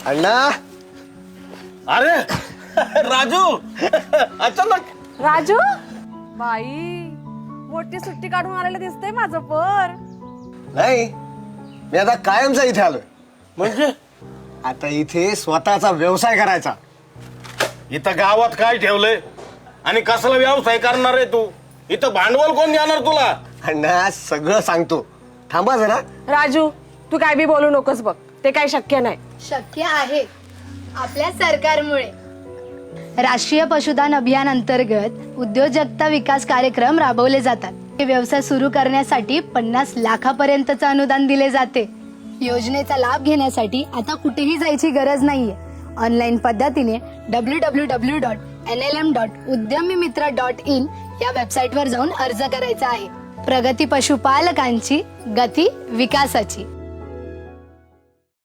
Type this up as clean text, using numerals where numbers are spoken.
अण्णा. अरे राजू अचानक. राजू बाई मोठी सुट्टी काढून आलेलं दिसतंय माझं पर. नाही, मी आता कायमचा इथे आलोय. म्हणजे आता इथे स्वतःचा व्यवसाय करायचा. इथं गावात काय ठेवलंय आणि कसला व्यवसाय करणार आहे तू? इथं भांडवल कोण देणार तुला? अण्णा सगळं सांगतो, थांबा जरा. राजू तू काय बी बोलू नकोस बघ, ते काही शक्य नाही. शक्य आहे आपल्या सरकारमुळे. राष्ट्रीय पशुधन अभियान अंतर्गत उद्योजकता विकास कार्यक्रम राबवले जातात. हे व्यवसाय सुरू करण्यासाठी 50 लाखापर्यंतचं अनुदान दिले जाते. योजनेचा लाभ घेण्यासाठी आता कुठेही जायची गरज नाहीये. ऑनलाईन पद्धतीने www.nlm.udyamimitra.in या वेबसाईटवर जाऊन अर्ज करायचा आहे. प्रगती पशुपालकांची गती विकासाची.